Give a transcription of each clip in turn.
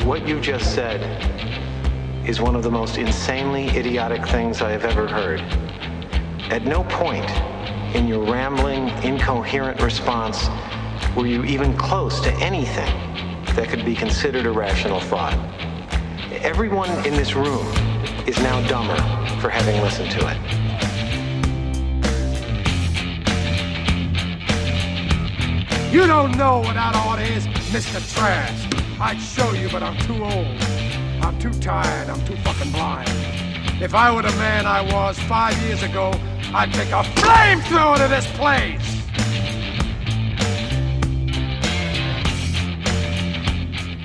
What you just said is one of the most insanely idiotic things I have ever heard. At no point in your rambling, incoherent response were you even close to anything that could be considered a rational thought. Everyone in this room is now dumber for having listened to it. You don't know what that order is, Mr. Trash. I'd show you, but I'm too old. I'm too tired. I'm too fucking blind. If I were the man I was 5 years ago, I'd take a flamethrower to this place.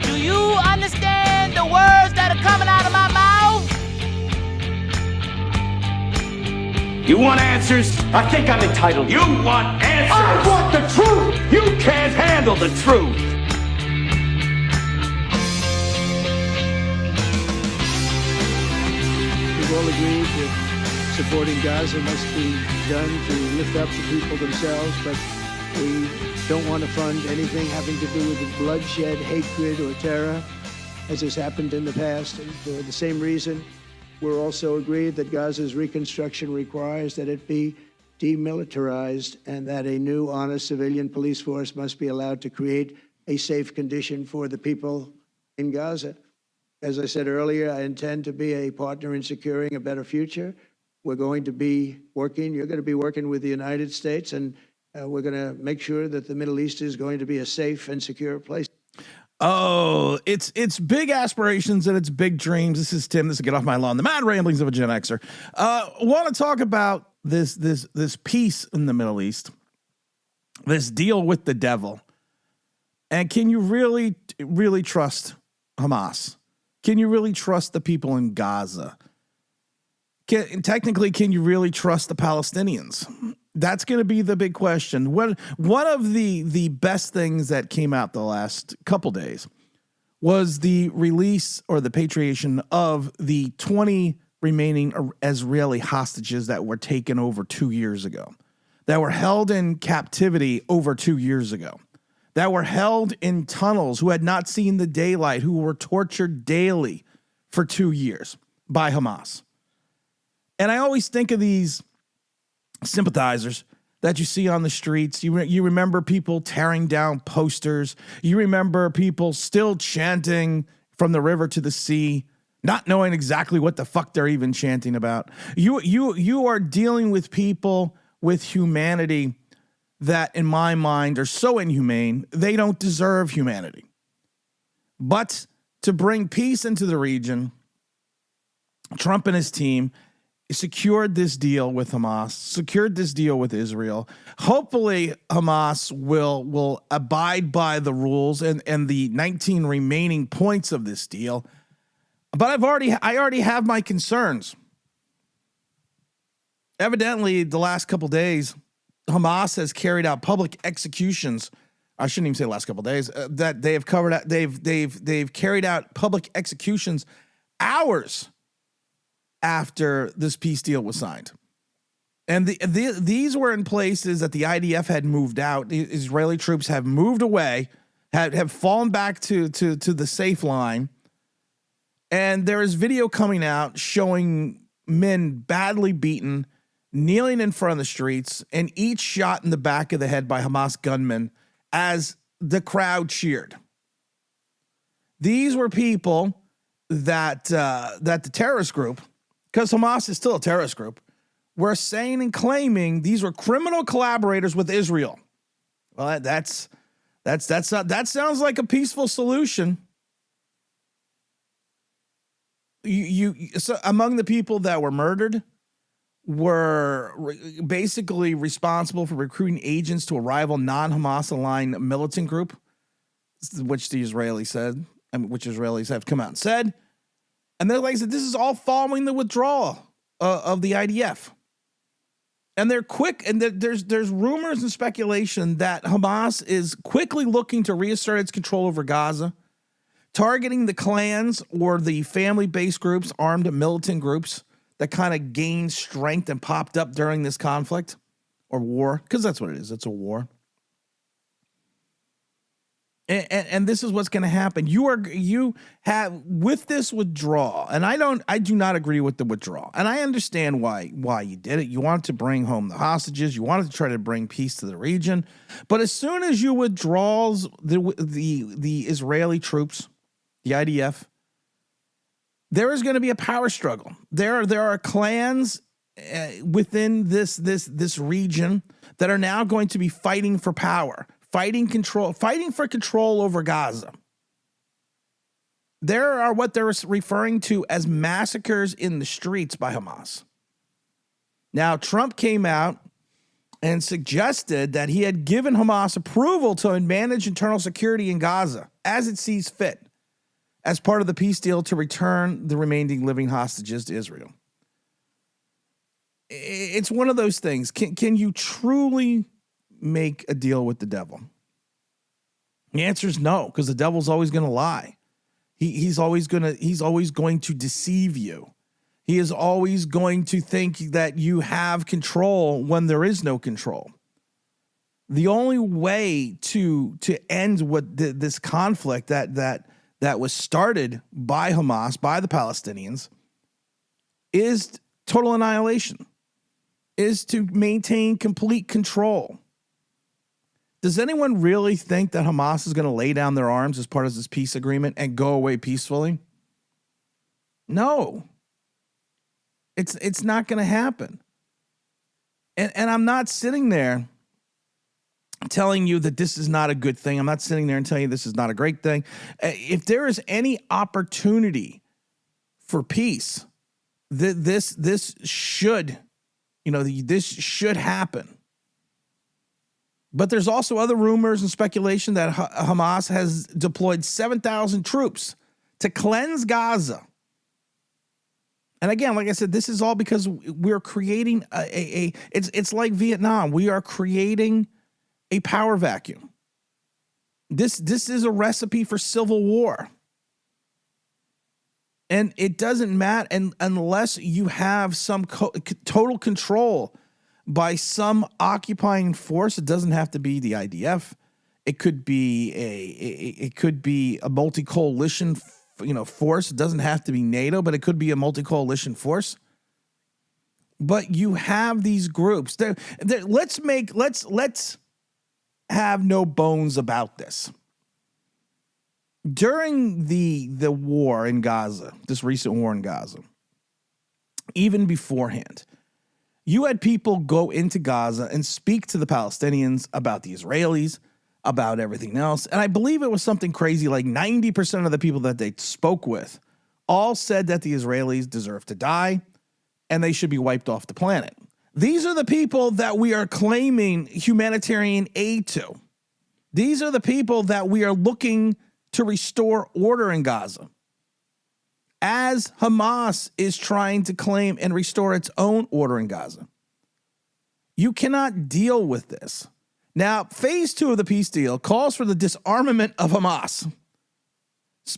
Do you understand the words that are coming out of my mouth? You want answers? I think I'm entitled. You want answers? I want the truth! You can't handle the truth! We've all agreed that supporting Gaza must be done to lift up the people themselves, but we don't want to fund anything having to do with bloodshed, hatred, or terror, as has happened in the past. And for the same reason, we're also agreed that Gaza's reconstruction requires that it be demilitarized and that a new, honest civilian police force must be allowed to create a safe condition for the people in Gaza. As I said earlier, I intend to be a partner in securing a better future. We're going to be working, you're going to be working with the United States, and we're going to make sure that the Middle East is going to be a safe and secure place. Oh, it's big aspirations and it's big dreams. This is Tim. This is Get Off My Lawn, the mad ramblings of a Gen Xer. Want to talk about this peace in the Middle East, this deal with the devil, and can you really trust Hamas? Can you really trust the people in Gaza? Technically, can you really trust the Palestinians? That's going to be the big question. One of the best things that came out the last couple days was the release or the patriation of the 20 remaining Israeli hostages that were taken over 2 years ago, that were held in captivity over 2 years ago, that were held in tunnels, who had not seen the daylight, who were tortured daily for 2 years by Hamas. And I always think of these sympathizers that you see on the streets. You remember people tearing down posters. You remember people still chanting from the river to the sea, not knowing exactly what the fuck they're even chanting about. You are dealing with people with humanity that, in my mind, are so inhumane, they don't deserve humanity. But to bring peace into the region, Trump and his team secured this deal with Hamas, secured this deal with Israel. Hopefully Hamas will abide by the rules and the 19 remaining points of this deal. But I already have my concerns. Evidently, the last couple days, Hamas has carried out public executions. I shouldn't even say the last couple days. That they have covered out. They've carried out public executions hours after this peace deal was signed. And these were in places that the IDF had moved out. The Israeli troops have moved away, have fallen back to the safe line. And there is video coming out showing men badly beaten, kneeling in front of the streets, and each shot in the back of the head by Hamas gunmen as the crowd cheered. These were people that the terrorist group, because Hamas is still a terrorist group, were saying and claiming these were criminal collaborators with Israel. Well, that sounds like a peaceful solution. So among the people that were murdered were basically responsible for recruiting agents to a rival non-Hamas aligned militant group, which the Israelis said, which Israelis have come out and said. And they're like I said, this is all following the withdrawal of the IDF. And they're quick, and there's rumors and speculation that Hamas is quickly looking to reassert its control over Gaza, targeting the clans or the family-based groups, armed militant groups that kind of gained strength and popped up during this conflict or war, because that's what it is. It's a war. And this is what's going to happen. You have with this withdrawal, and I do not agree with the withdrawal. And I understand why you did it. You wanted to bring home the hostages. You wanted to try to bring peace to the region. But as soon as you withdraws the Israeli troops, the IDF, there is going to be a power struggle. There are clans within this region that are now going to be fighting for power. Fighting for control over Gaza. There are what they're referring to as massacres in the streets by Hamas. Now, Trump came out and suggested that he had given Hamas approval to manage internal security in Gaza as it sees fit, as part of the peace deal to return the remaining living hostages to Israel. It's one of those things. Can you truly make a deal with the devil? The answer is no, because the devil's always going to lie. He's always going to deceive you. He is always going to think that you have control when there is no control. The only way to end this conflict that was started by Hamas, by the Palestinians, is total annihilation, is to maintain complete control. Does anyone really think that Hamas is going to lay down their arms as part of this peace agreement and go away peacefully? No. It's not going to happen. And I'm not sitting there telling you that this is not a good thing. I'm not sitting there and telling you this is not a great thing. If there is any opportunity for peace, this should, this should happen. But there's also other rumors and speculation that Hamas has deployed 7,000 troops to cleanse Gaza. And again, like I said, this is all because we're creating it's like Vietnam. We are creating a power vacuum. This is a recipe for civil war. And it doesn't matter unless you have some total control by some occupying force. It doesn't have to be the IDF. It could be a multi-coalition, force. It doesn't have to be NATO, but it could be a multi-coalition force. But you have these groups. Let's have no bones about this. During the war in Gaza, this recent war in Gaza, even beforehand, you had people go into Gaza and speak to the Palestinians about the Israelis, about everything else. And I believe it was something crazy, like 90% of the people that they spoke with all said that the Israelis deserve to die and they should be wiped off the planet. These are the people that we are claiming humanitarian aid to. These are the people that we are looking to restore order in Gaza, as Hamas is trying to claim and restore its own order in Gaza. You cannot deal with this. Now, phase 2 of the peace deal calls for the disarmament of Hamas.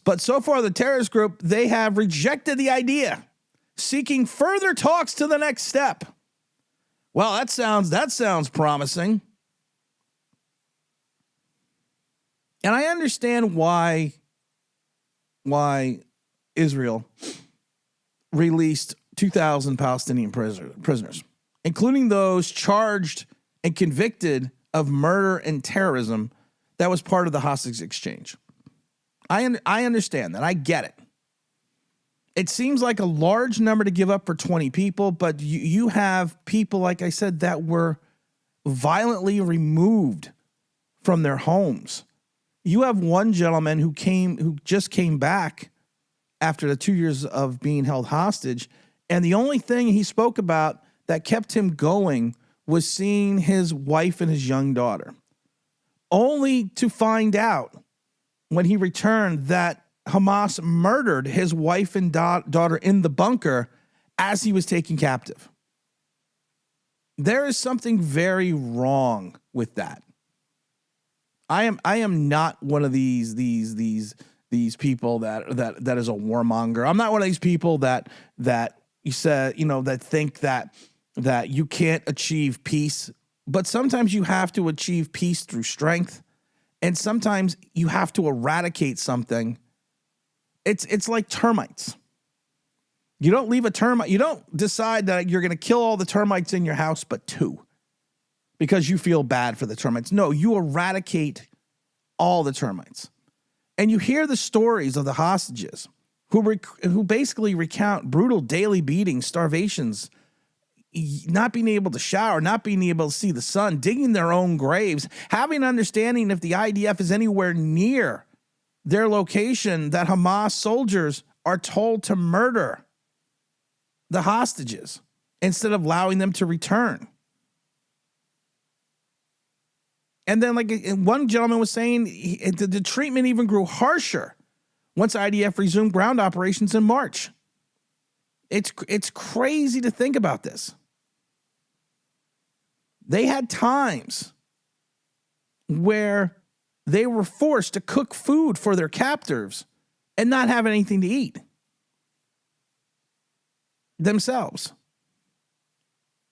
But so far, the terrorist group, they have rejected the idea, seeking further talks to the next step. Well, that sounds promising. And I understand why Israel released 2,000 Palestinian prisoners, including those charged and convicted of murder and terrorism that was part of the hostage exchange. I understand that. I get it. It seems like a large number to give up for 20 people, but you have people, like I said, that were violently removed from their homes. You have one gentleman who just came back after the 2 years of being held hostage, and the only thing he spoke about that kept him going was seeing his wife and his young daughter, only to find out when he returned that Hamas murdered his wife and daughter in the bunker as he was taken captive. There is something very wrong with that. I am not one of these people that is a warmonger. I'm not one of these people that you said, that think that you can't achieve peace, but sometimes you have to achieve peace through strength. And sometimes you have to eradicate something. It's like termites. You don't leave a termite. You don't decide that you're going to kill all the termites in your house, but 2, because you feel bad for the termites. No, you eradicate all the termites. And you hear the stories of the hostages who basically recount brutal daily beatings, starvations, not being able to shower, not being able to see the sun, digging their own graves, having an understanding if the IDF is anywhere near their location, that Hamas soldiers are told to murder the hostages instead of allowing them to return. And then, like one gentleman was saying, the treatment even grew harsher once IDF resumed ground operations in March. It's crazy to think about this. They had times where they were forced to cook food for their captives and not have anything to eat themselves.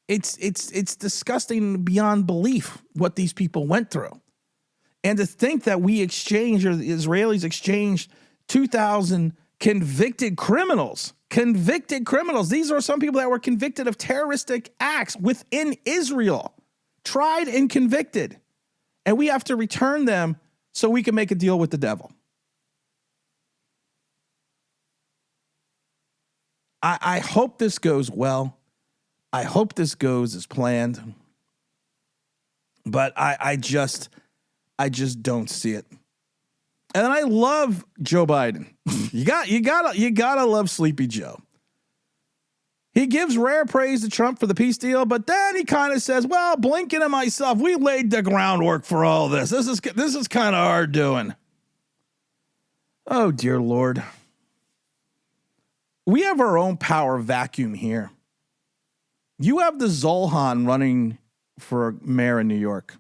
It's disgusting beyond belief what these people went through. And to think that we exchanged, or the Israelis exchanged 2,000 convicted criminals. These are some people that were convicted of terroristic acts within Israel, tried and convicted. And we have to return them so we can make a deal with the devil. I hope this goes well. I hope this goes as planned. But I just don't see it. And I love Joe Biden. You gotta love Sleepy Joe. He gives rare praise to Trump for the peace deal, but then he kind of says, well, Blinken and myself, we laid the groundwork for all this. This is kind of our doing. Oh, dear Lord. We have our own power vacuum here. You have the Zolhan running for mayor in New York.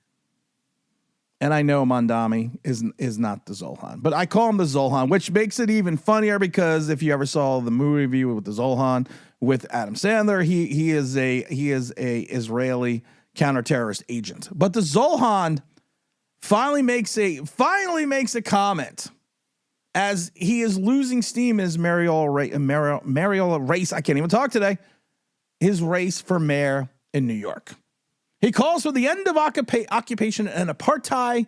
And I know Mondami is not the Zolhan, but I call him the Zolhan, which makes it even funnier because if you ever saw the movie review with the Zolhan with Adam Sandler, he is a Israeli counterterrorist agent. But the Zolhan finally makes a comment as he is losing steam in his mayoral race. I can't even talk today. His race for mayor in New York. He calls for the end of occupation and apartheid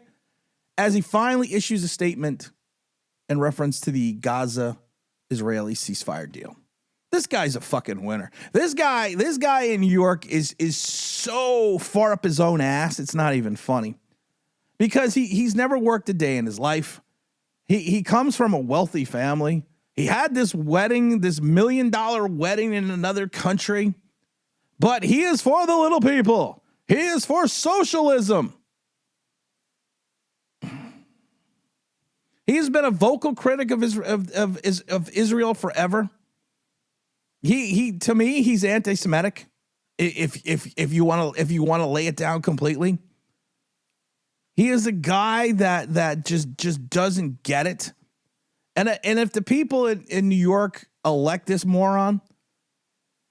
as he finally issues a statement in reference to the Gaza-Israeli ceasefire deal. This guy's a fucking winner. This guy in New York is so far up his own ass, it's not even funny. Because he's never worked a day in his life. He comes from a wealthy family. He had this wedding, this $1 million wedding in another country. But he is for the little people. He is for socialism. He's been a vocal critic of Israel forever. He to me, he's anti-Semitic. If you want to lay it down completely, he is a guy that just doesn't get it. And if the people in New York elect this moron,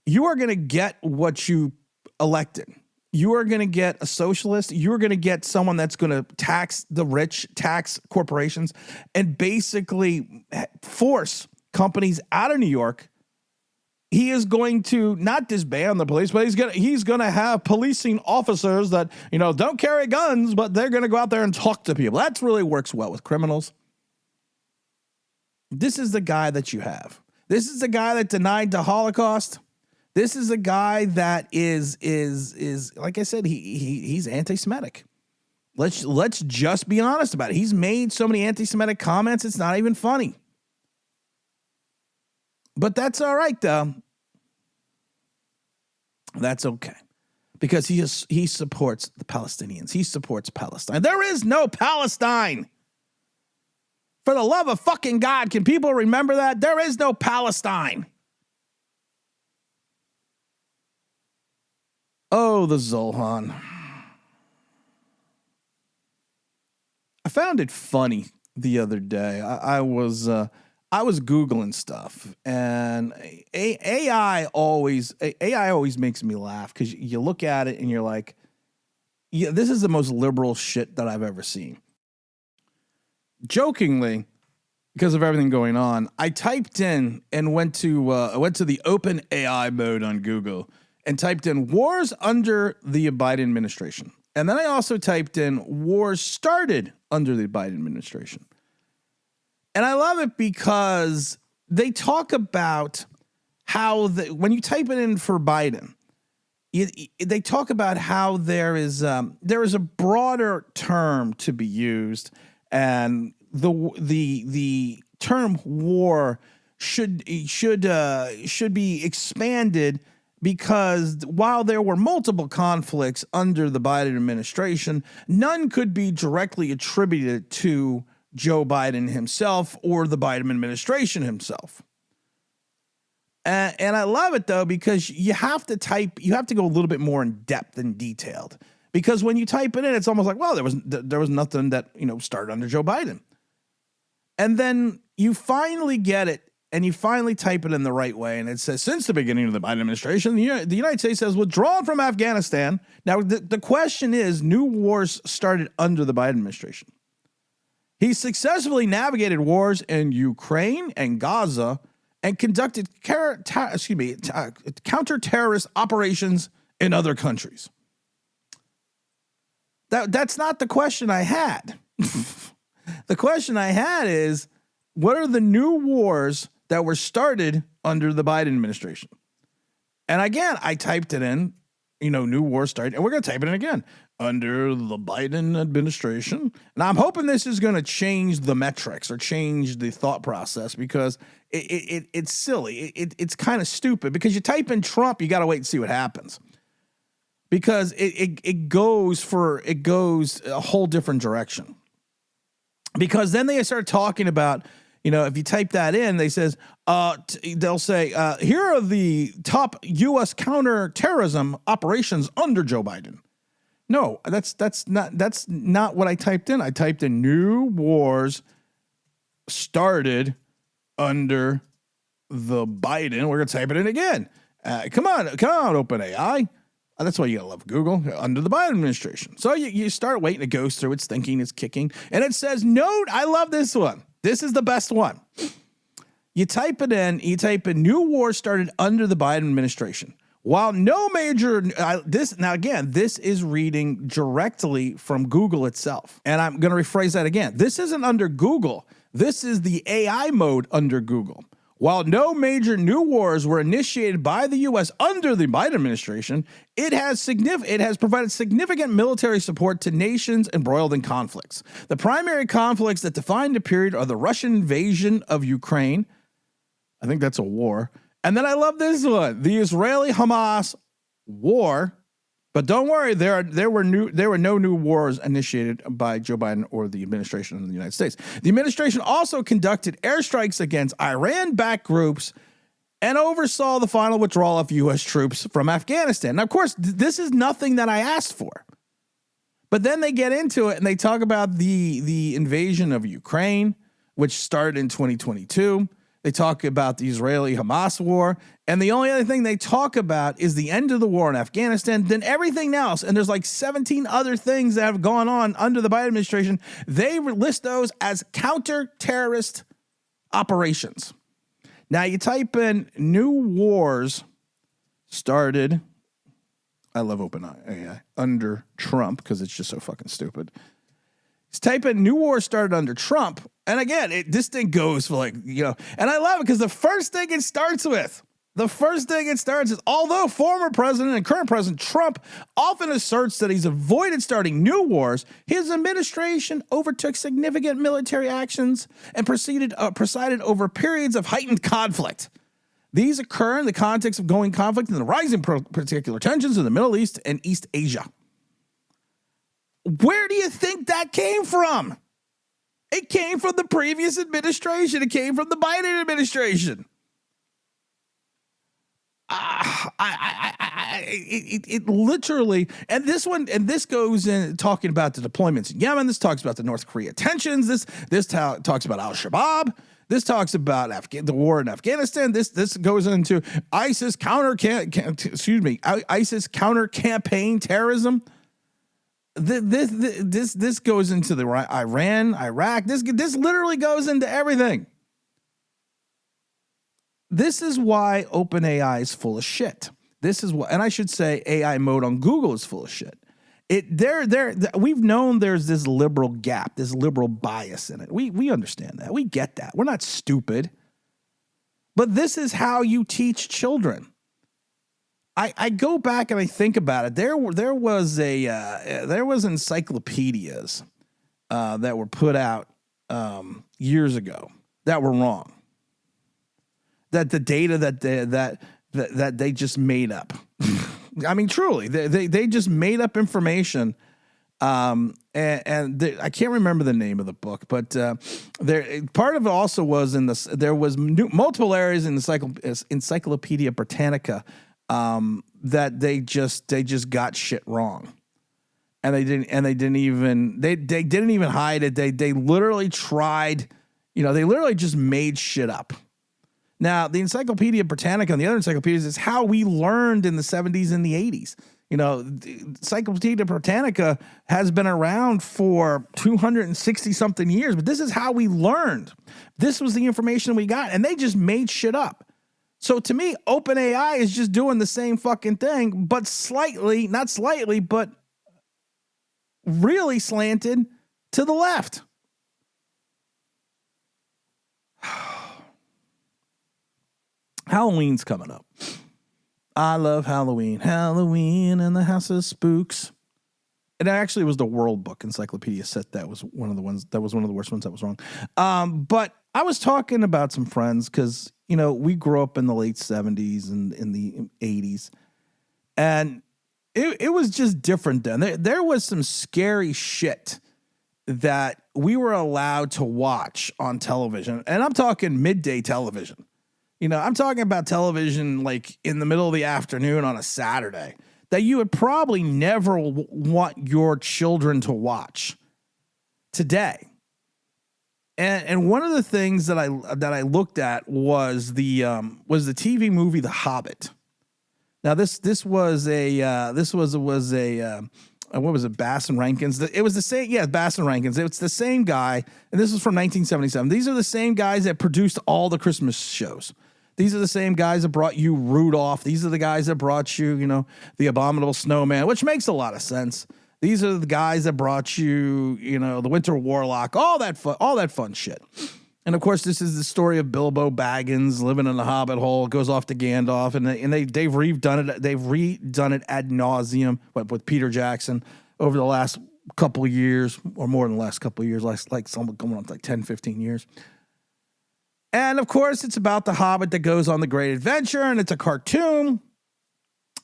you are going to get what you elected. You are going to get a socialist. You are going to get someone that's going to tax the rich, tax corporations, and basically force companies out of New York. He is going to not disband the police, but he's going to have policing officers that, don't carry guns, but they're going to go out there and talk to people. That really works well with criminals. This is the guy that you have. This is the guy that denied the Holocaust. This is a guy that is like I said, he's anti-Semitic. Let's just be honest about it. He's made so many anti-Semitic comments, it's not even funny. But that's all right, though. That's okay. Because he supports the Palestinians. He supports Palestine. There is no Palestine. For the love of fucking God, can people remember that? There is no Palestine. Oh, the Zolhan. I found it funny the other day. I was Googling stuff, and AI always makes me laugh because you look at it and you're like, yeah, this is the most liberal shit that I've ever seen. jokingly, because of everything going on, I typed in and went to the open AI mode on Google and typed in wars under the Biden administration. And then I also typed in wars started under the Biden administration. And I love it because they talk about how when you type it in for Biden, they talk about how there is a broader term to be used, and the term war should be expanded, because while there were multiple conflicts under the Biden administration, none could be directly attributed to Joe Biden himself or the Biden administration himself. And I love it, though, because you have to go a little bit more in depth and detailed, because when you type it in, it's almost like, well, there was nothing that, started under Joe Biden. And then you finally get it, and you finally type it in the right way, and it says, since the beginning of the Biden administration, the United States has withdrawn from Afghanistan. Now, the question is, new wars started under the Biden administration. He successfully navigated wars in Ukraine and Gaza and conducted counter-terrorist operations in other countries. That's not the question I had. The question I had is, what are the new wars that were started under the Biden administration? And again, I typed it in, new wars started, and we're going to type it in again, under the Biden administration. And I'm hoping this is going to change the metrics or change the thought process, because it's silly. It's kind of stupid, because you type in Trump, you got to wait and see what happens, because it goes a whole different direction. Because then they start talking about, if you type that in, they'll say, here are the top U.S. counterterrorism operations under Joe Biden. No, that's not what I typed in. I typed in new wars started under the Biden. We're going to type it in again. Come on, OpenAI. That's why you gotta love Google, under the Biden administration. So you start waiting, it goes through, it's thinking, it's kicking, and it says, note, I love this one. This is the best one. You type it in, new war started under the Biden administration. While no major, this is reading directly from Google itself. And I'm going to rephrase that again. This isn't under Google. This is the AI mode under Google. While no major new wars were initiated by the U.S. under the Biden administration, it has provided significant military support to nations embroiled in conflicts. The primary conflicts that define the period are the Russian invasion of Ukraine. I think that's a war. And then I love this one, the Israeli-Hamas war. But don't worry, there were no new wars initiated by Joe Biden or the administration in the United States. The administration also conducted airstrikes against Iran-backed groups and oversaw the final withdrawal of U.S. troops from Afghanistan. Now, of course, this is nothing that I asked for. But then they get into it and they talk about the invasion of Ukraine, which started in 2022. They talk about the Israeli-Hamas war, and the only other thing they talk about is the end of the war in Afghanistan. Then everything else, and there's like 17 other things that have gone on under the Biden administration, they list those as counter-terrorist operations. Now you type in new wars started, I love OpenAI, under Trump, because it's just so fucking stupid. Just type in new war started under Trump. And again, this thing goes for and I love it because the first thing it starts is, although former president and current president Trump often asserts that he's avoided starting new wars, his administration overtook significant military actions and presided over periods of heightened conflict. These occur in the context of ongoing conflict and the rising particular tensions in the Middle East and East Asia. Where do you think that came from? It came from the previous administration. It came from the Biden administration. It literally, and this goes in talking about the deployments in Yemen. This talks about the North Korea tensions. This talks about Al-Shabaab. This talks about the war in Afghanistan. This goes into ISIS counter campaign terrorism. This goes into the Iran, Iraq. This literally goes into everything. This is why OpenAI is full of shit. This is what, and I should say AI mode on Google is full of shit. We've known there's this liberal gap, this liberal bias in it. We understand that. We get that. We're not stupid. But this is how you teach children. I go back and I think about it. There was encyclopedias that were put out years ago that were wrong. That the data that they just made up. I mean, truly, they just made up information. I can't remember the name of the book, but part of it also was there was multiple areas in the Encyclopedia Britannica that they just got shit wrong, and they didn't even hide it. They literally tried, they literally just made shit up. Now, the Encyclopedia Britannica and the other encyclopedias is how we learned in the 70s and the 80s. The Encyclopedia Britannica has been around for 260-something years, but this is how we learned. This was the information we got, and they just made shit up. So to me, OpenAI is just doing the same fucking thing, but not slightly, but really slanted to the left. Halloween's coming up. I love Halloween. Halloween in the House of Spooks. It actually was the World Book Encyclopedia set that was one of the worst ones that was wrong. But I was talking about some friends because, we grew up in the late 70s and in the 80s. And it was just different then. There was some scary shit that we were allowed to watch on television. And I'm talking midday television. I'm talking about television like in the middle of the afternoon on a Saturday that you would probably never want your children to watch today. And one of the things that I looked at was the TV movie The Hobbit. Now this was what was it, Bass and Rankins? It was the same, Bass and Rankins. It's the same guy, and this was from 1977. These are the same guys that produced all the Christmas shows. These are the same guys that brought you Rudolph. These are the guys that brought you, The Abominable Snowman, which makes a lot of sense. These are the guys that brought you, The Winter Warlock, all that fun shit. And of course, this is the story of Bilbo Baggins living in the Hobbit hole, goes off to Gandalf, and they've redone it. They've redone it ad nauseum with Peter Jackson over the last couple of years, or more than the last couple of years, like some going on like 10, 15 years. And of course, it's about the Hobbit that goes on the great adventure, and it's a cartoon,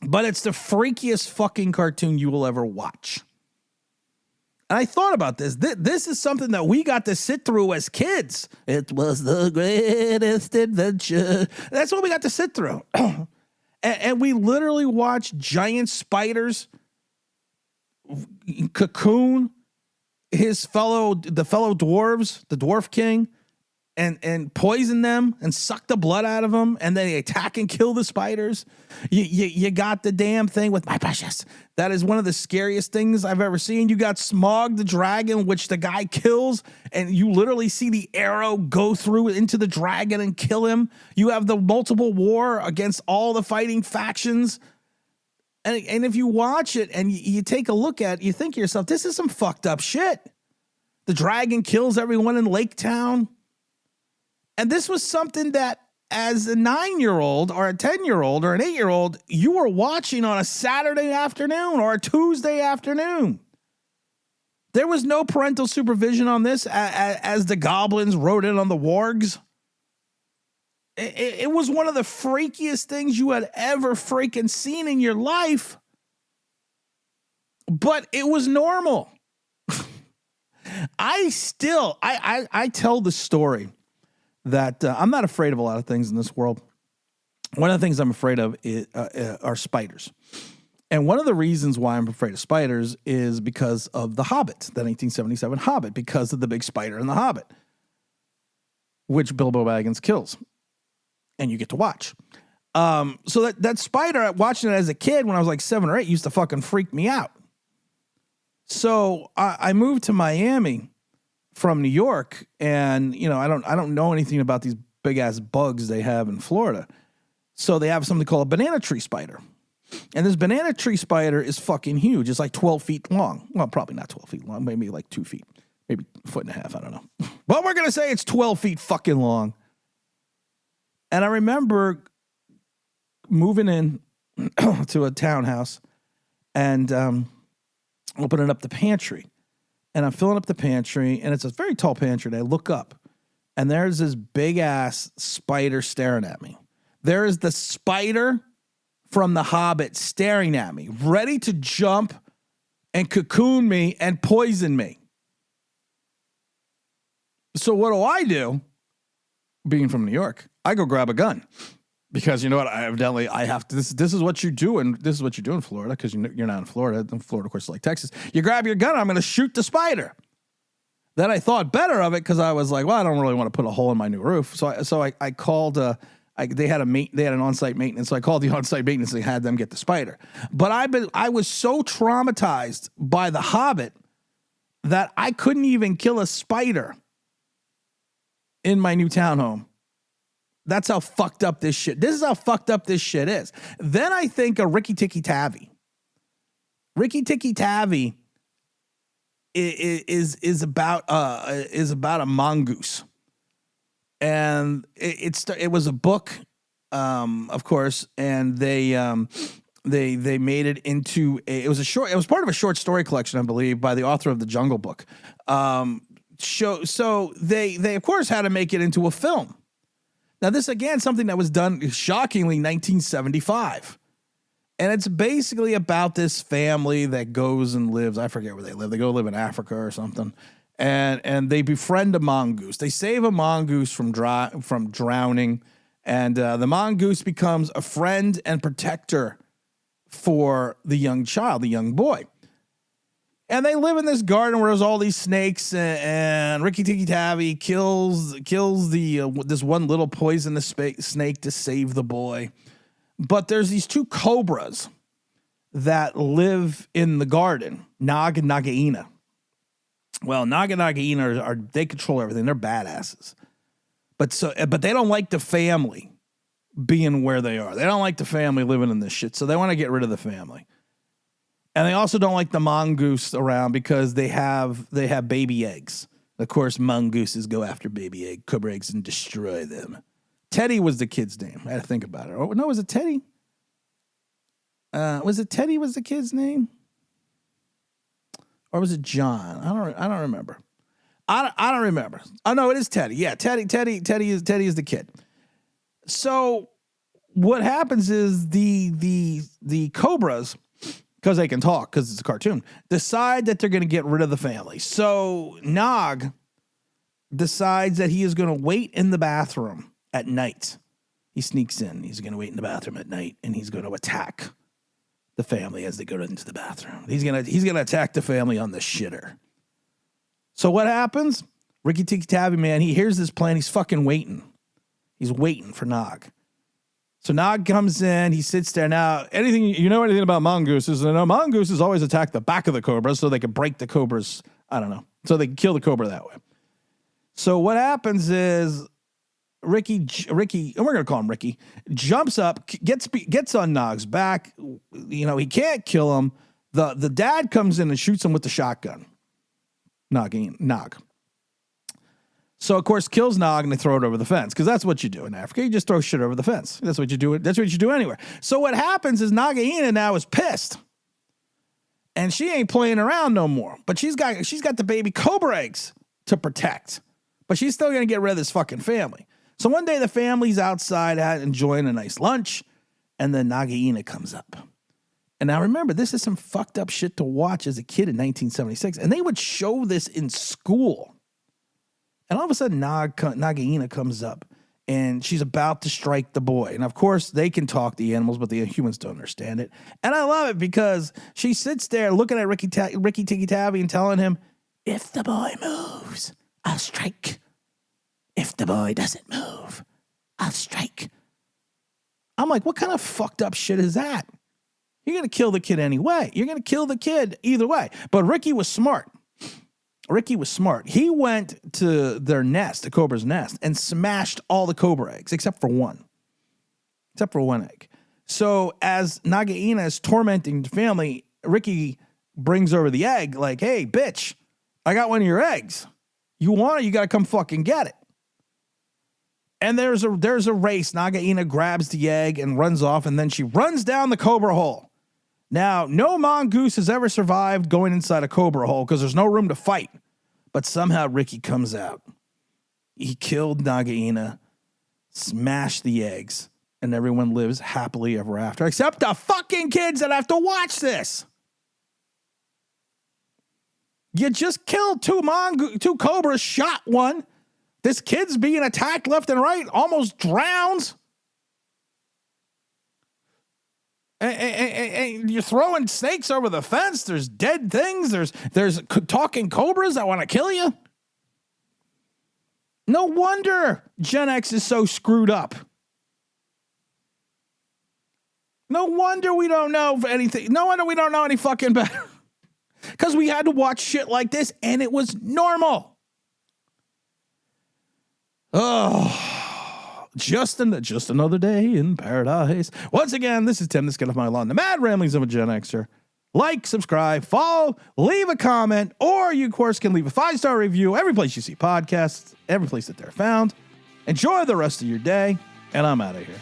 but it's the freakiest fucking cartoon you will ever watch. And I thought about this. This is something that we got to sit through as kids. It was the greatest adventure. That's what we got to sit through. and we literally watched giant spiders cocoon the fellow dwarves, the Dwarf King, and poison them and suck the blood out of them, and then they attack and kill the spiders. You got the damn thing with My Precious. That is one of the scariest things I've ever seen. You got Smaug the dragon, which the guy kills, and you literally see the arrow go through into the dragon and kill him. You have the multiple war against all the fighting factions. And if you watch it and you take a look at it, you think to yourself, this is some fucked up shit. The dragon kills everyone in Lake Town. And this was something that as a 9-year-old or a 10-year-old or an 8-year-old, you were watching on a Saturday afternoon or a Tuesday afternoon. There was no parental supervision on this as the goblins rode in on the wargs. It was one of the freakiest things you had ever freaking seen in your life. But it was normal. I tell the story that I'm not afraid of a lot of things in this world. One of the things I'm afraid of are spiders. And one of the reasons why I'm afraid of spiders is because of The Hobbit, the 1977 Hobbit, because of the big spider in The Hobbit, which Bilbo Baggins kills. And you get to watch. So that spider, watching it as a kid when I was like 7 or 8, used to fucking freak me out. So I moved to Miami from New York, and I don't know anything about these big ass bugs they have in Florida. So they have something called a banana tree spider. And this banana tree spider is fucking huge. It's like 12 feet long. Well, probably not 12 feet long, maybe like 2 feet, maybe a foot and a half. I don't know. But we're going to say it's 12 feet fucking long. And I remember moving in to a townhouse and opening up the pantry. And I'm filling up the pantry, and it's a very tall pantry. And I look up, and there's this big ass spider staring at me. There is the spider from The Hobbit staring at me, ready to jump and cocoon me and poison me. So what do? Being from New York, I go grab a gun. Because you know what, I have to. This is what you do, and this is what you do in Florida. Because you're not in Florida. In Florida, of course, is like Texas. You grab your gun. I'm going to shoot the spider. Then I thought better of it because I was like, well, I don't really want to put a hole in my new roof. So I called. They had an on-site maintenance. So I called the on-site maintenance. And they had them get the spider. But I was so traumatized by The Hobbit that I couldn't even kill a spider in my new townhome. That's how fucked up this shit. This is how fucked up this shit is. Then I think of Ricky Tikki Tavi. Ricky Tikki Tavi is about a mongoose, and it was a book, of course, and they made it into it was part of a short story collection, I believe, by the author of The Jungle Book. So they of course had to make it into a film. Now, this, again, something that was done, shockingly, 1975. And it's basically about this family that goes and lives, I forget where they live. They go live in Africa or something. And they befriend a mongoose. They save a mongoose from drowning. And the mongoose becomes a friend and protector for the young child, the young boy. And they live in this garden where there's all these snakes, and Ricky Tikki Tavi kills this one little poisonous snake to save the boy. But there's these two cobras that live in the garden, Nag and Nagaina. Well, Nag and Nagaina they control everything. They're badasses. But they don't like the family being where they are. They don't like the family living in this shit, so they want to get rid of the family. And they also don't like the mongoose around because they have baby eggs. Of course, mongooses go after cobra eggs and destroy them. Teddy was the kid's name. I had to think about it. Oh, no, was it Teddy? Was it Teddy was the kid's name? Or was it John? I don't remember. I don't remember. Oh, no, it is Teddy. Yeah, Teddy is the kid. So what happens is the cobras, because they can talk, because it's a cartoon, decide that they're going to get rid of the family. So Nog decides that he is going to wait in the bathroom at night. He sneaks in. He's going to wait in the bathroom at night, and he's going to attack the family as they go into the bathroom. He's going to attack the family on the shitter. So what happens? Ricky Tikki Tavi, man, he hears this plan. He's fucking waiting. He's waiting for Nog. So Nog comes in, he sits there. Now, anything about mongooses, mongooses always attack the back of the cobra so they can break the cobra's, so they can kill the cobra that way. So what happens is Ricky, and we're going to call him Ricky, jumps up, gets on Nog's back. He can't kill him. The dad comes in and shoots him with the shotgun. Nog. So, of course, kills Nog and they throw it over the fence because that's what you do in Africa. You just throw shit over the fence. That's what you do. That's what you do anywhere. So what happens is Nagaina now is pissed. And she ain't playing around no more. But she's got the baby cobra eggs to protect. But she's still going to get rid of this fucking family. So one day the family's outside enjoying a nice lunch. And then Nagaina comes up. And now remember, this is some fucked up shit to watch as a kid in 1976. And they would show this in school. And all of a sudden, Nagaina comes up, and she's about to strike the boy. And, of course, they can talk, the animals, but the humans don't understand it. And I love it because she sits there looking at Ricky Tikki Tavi and telling him, if the boy moves, I'll strike. If the boy doesn't move, I'll strike. I'm like, what kind of fucked up shit is that? You're going to kill the kid anyway. You're going to kill the kid either way. But Ricky was smart. He went to their nest, the cobra's nest, and smashed all the cobra eggs except for one. Egg. So as Nagaina is tormenting the family, Ricky brings over the egg like, hey, bitch, I got one of your eggs. You want it? You got to come fucking get it. And there's a race. Nagaina grabs the egg and runs off, and then she runs down the cobra hole. Now, no mongoose has ever survived going inside a cobra hole because there's no room to fight. But somehow Ricky comes out. He killed Nagaina, smashed the eggs, and everyone lives happily ever after, except the fucking kids that have to watch this. You just killed two cobras, shot one. This kid's being attacked left and right, almost drowns. And you're throwing snakes over the fence. There's dead things. There's talking cobras that want to kill you. No wonder Gen X is so screwed up. No wonder we don't know anything. No wonder we don't know any fucking better. Because we had to watch shit like this, and it was normal. Oh, just another day in paradise. Once again, this is Tim, this Get Off My Lawn, the mad ramblings of a Gen Xer. Like, subscribe, follow, leave a comment, or you, of course, can leave a 5-star review every place you see podcasts, every place that they're found. Enjoy the rest of your day, and I'm out of here.